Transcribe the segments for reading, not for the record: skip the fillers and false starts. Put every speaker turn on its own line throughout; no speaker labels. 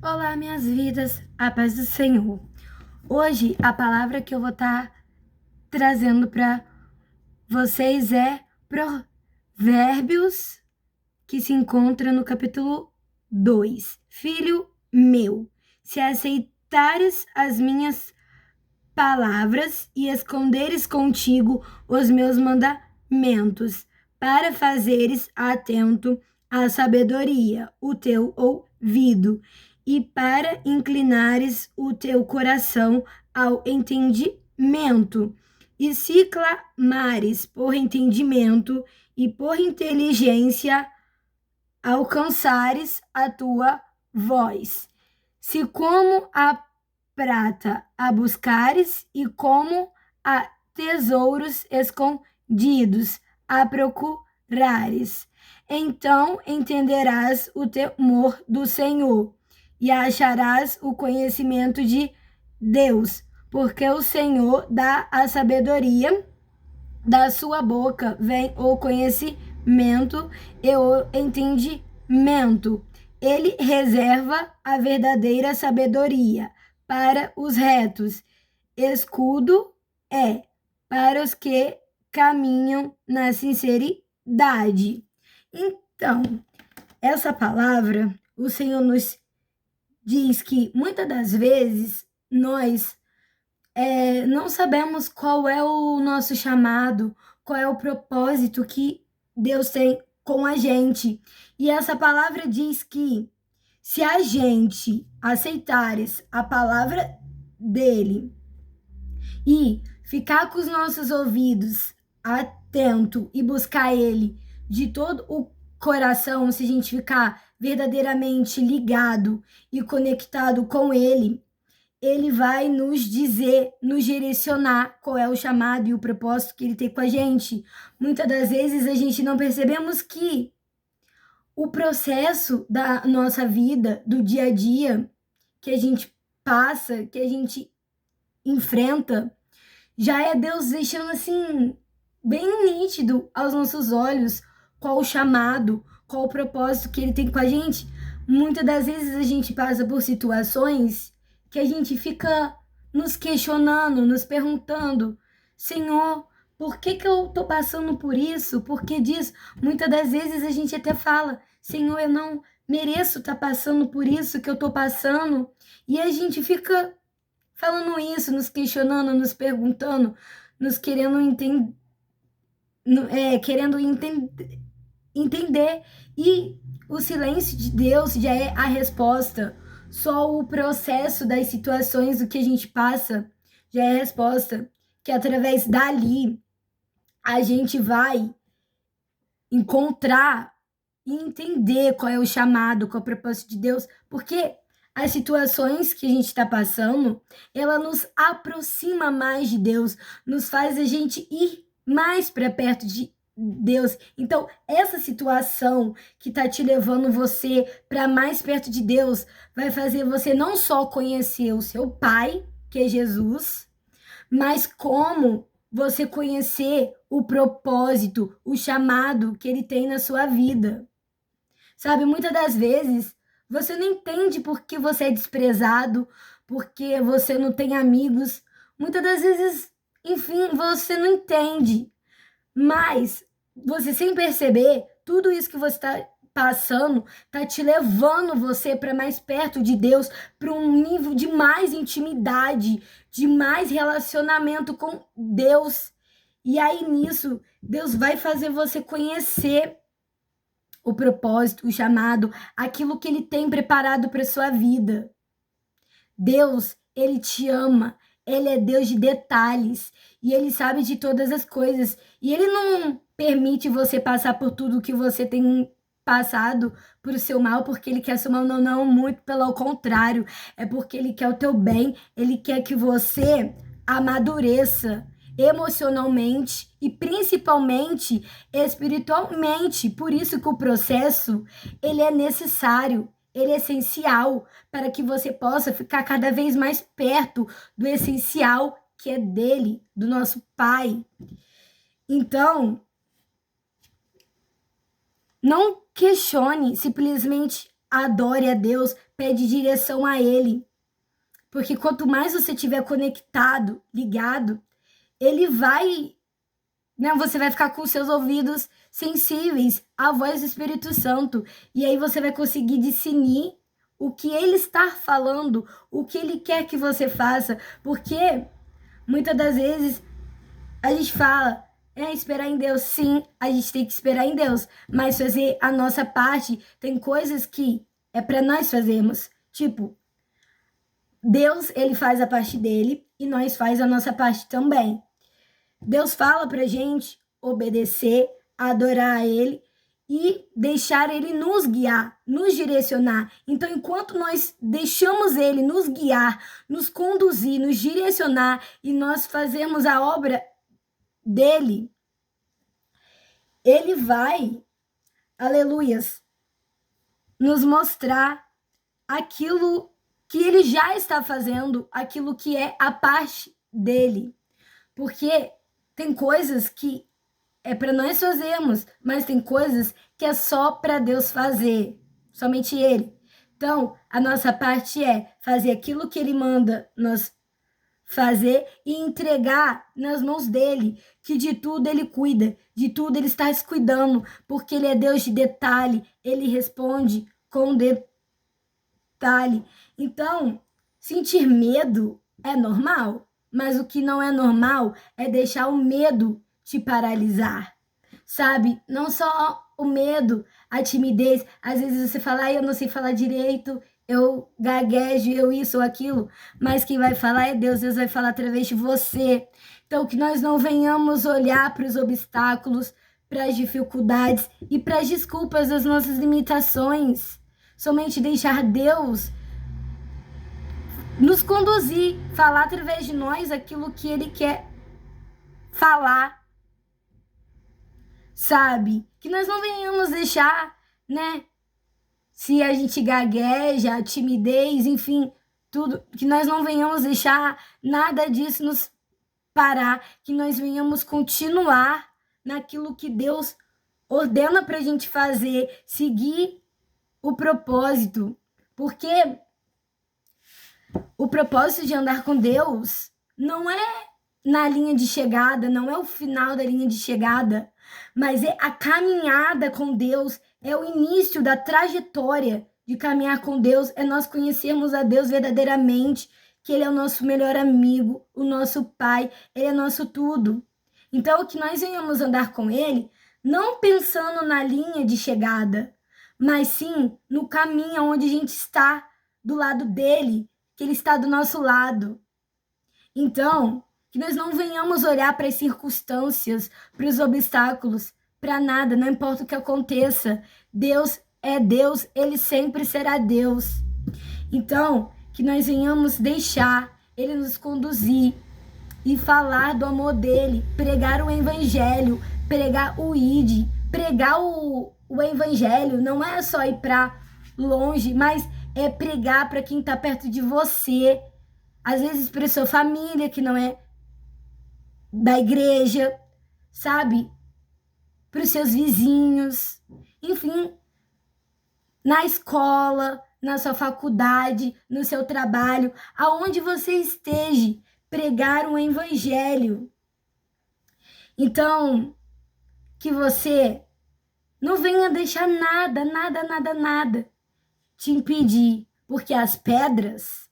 Olá, minhas vidas, a paz do Senhor. Hoje, a palavra que eu vou estar trazendo para vocês é Provérbios, que se encontra no capítulo 2. Filho meu, se aceitares as minhas palavras e esconderes contigo os meus mandamentos, para fazeres atento à sabedoria o teu ouvido, e para inclinares o teu coração ao entendimento. E se clamares por entendimento e por inteligência, alcançares a tua voz. Se como a prata a buscares e como a tesouros escondidos a procurares, então entenderás o temor do Senhor e acharás o conhecimento de Deus, porque o Senhor dá a sabedoria, da sua boca vem o conhecimento e o entendimento. Ele reserva a verdadeira sabedoria para os retos. Escudo é para os que caminham na sinceridade. Então, essa palavra, o Senhor nos diz que muitas das vezes nós não sabemos qual é o nosso chamado, qual é o propósito que Deus tem com a gente. E essa palavra diz que se a gente aceitares a palavra dele e ficar com os nossos ouvidos atento e buscar ele de todo o coração, se a gente ficar verdadeiramente ligado e conectado com ele vai nos dizer, nos direcionar qual é o chamado e o propósito que ele tem com a gente. Muitas das vezes a gente não percebemos que o processo da nossa vida, do dia a dia, que a gente passa, que a gente enfrenta, já é Deus deixando assim, bem nítido aos nossos olhos qual o chamado, qual o propósito que ele tem com a gente. Muitas das vezes a gente passa por situações que a gente fica nos questionando, nos perguntando: Senhor, por que eu tô passando por isso? Por que disso? Muitas das vezes a gente até fala: Senhor, eu não mereço estar passando por isso que eu tô passando. E a gente fica falando isso, nos questionando, nos perguntando, nos querendo entender, querendo entender. E o silêncio de Deus já é a resposta. Só o processo das situações, do que a gente passa, já é a resposta. Que através dali a gente vai encontrar e entender qual é o chamado, qual é o propósito de Deus, porque as situações que a gente está passando, ela nos aproxima mais de Deus, nos faz a gente ir mais para perto de Deus. Então, essa situação que está te levando você para mais perto de Deus vai fazer você não só conhecer o seu Pai, que é Jesus, mas como você conhecer o propósito, o chamado que ele tem na sua vida. Sabe, muitas das vezes você não entende por que você é desprezado, porque você não tem amigos. Muitas das vezes, enfim, você não entende. Mas você, sem perceber, tudo isso que você está passando está te levando você para mais perto de Deus, para um nível de mais intimidade, de mais relacionamento com Deus. E aí nisso, Deus vai fazer você conhecer o propósito, o chamado, aquilo que ele tem preparado para sua vida. Deus, ele te ama, ele é Deus de detalhes e ele sabe de todas as coisas. E ele não permite você passar por tudo que você tem passado por o seu mal, porque ele quer seu mal, não, não, muito pelo contrário. É porque ele quer o teu bem, ele quer que você amadureça emocionalmente e principalmente espiritualmente. Por isso que o processo, ele é necessário, ele é essencial para que você possa ficar cada vez mais perto do essencial que é dele, do nosso Pai. Então, não questione, simplesmente adore a Deus pede direção a Ele. Porque quanto mais você estiver conectado, ligado, Ele vai, né, você vai ficar com seus ouvidos sensíveis à voz do Espírito Santo. E aí você vai conseguir discernir o que Ele está falando, o que Ele quer que você faça. Porque muitas das vezes a gente fala, esperar em Deus. Sim, a gente tem que esperar em Deus, mas fazer a nossa parte. Tem coisas que é para nós fazermos. Tipo, Deus, ele faz a parte dele e nós faz a nossa parte também. Deus fala pra gente obedecer, adorar a ele e deixar ele nos guiar, nos direcionar. Então, enquanto nós deixamos ele nos guiar, nos conduzir, nos direcionar e nós fazemos a obra dele, ele vai, aleluias, nos mostrar aquilo que ele já está fazendo, aquilo que é a parte dele. Porque tem coisas que é para nós fazermos, mas tem coisas que é só para Deus fazer, somente ele. Então, a nossa parte é fazer aquilo que ele manda nós fazer e entregar nas mãos dele, que de tudo ele cuida, de tudo ele está se cuidando, porque ele é Deus de detalhe, ele responde com detalhe. Então, sentir medo é normal, mas o que não é normal é deixar o medo te paralisar, sabe? Não só o medo, a timidez, às vezes você fala, eu não sei falar direito, eu gaguejo, eu isso ou aquilo, mas quem vai falar é Deus, Deus vai falar através de você. Então, que nós não venhamos olhar para os obstáculos, para as dificuldades e para as desculpas das nossas limitações. Somente deixar Deus nos conduzir, falar através de nós aquilo que Ele quer falar, sabe? Que nós não venhamos deixar, né? Se a gente gagueja, a timidez, enfim, tudo, que nós não venhamos deixar nada disso nos parar, que nós venhamos continuar naquilo que Deus ordena pra gente fazer, seguir o propósito, porque o propósito de andar com Deus não é na linha de chegada, não é o final da linha de chegada, mas é a caminhada com Deus, é o início da trajetória de caminhar com Deus, é nós conhecermos a Deus verdadeiramente, que Ele é o nosso melhor amigo, o nosso Pai, Ele é nosso tudo. Então, que nós venhamos andar com Ele, não pensando na linha de chegada, mas sim no caminho onde a gente está, do lado dele, que Ele está do nosso lado. Então, que nós não venhamos olhar para as circunstâncias, para os obstáculos, para nada, não importa o que aconteça. Deus é Deus, Ele sempre será Deus. Então, que nós venhamos deixar Ele nos conduzir e falar do amor dEle, pregar o Evangelho, pregar o ID, pregar o Evangelho. Não é só ir para longe, mas é pregar para quem está perto de você, às vezes para sua família, que não é da igreja, sabe? Para os seus vizinhos, enfim, na escola, na sua faculdade, no seu trabalho, aonde você esteja, pregar um evangelho. Então, que você não venha deixar nada te impedir, porque as pedras,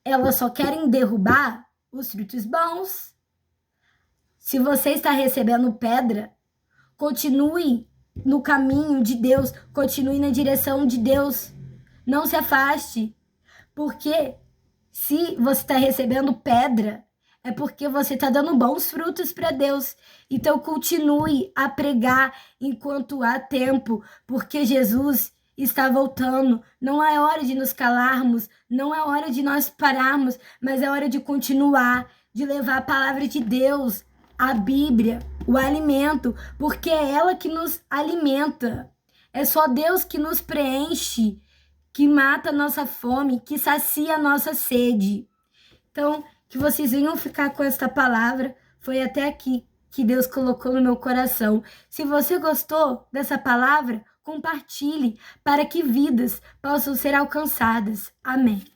elas só querem derrubar os frutos bons. Se você está recebendo pedra, continue no caminho de Deus, continue na direção de Deus. Não se afaste, porque se você está recebendo pedra, é porque você está dando bons frutos para Deus. Então continue a pregar enquanto há tempo, porque Jesus está voltando. Não é hora de nos calarmos, não é hora de nós pararmos, mas é hora de continuar, de levar a palavra de Deus, a Bíblia, o alimento, porque é ela que nos alimenta. É só Deus que nos preenche, que mata a nossa fome, que sacia a nossa sede. Então, que vocês venham ficar com esta palavra. Foi até aqui que Deus colocou no meu coração. Se você gostou dessa palavra, compartilhe para que vidas possam ser alcançadas. Amém.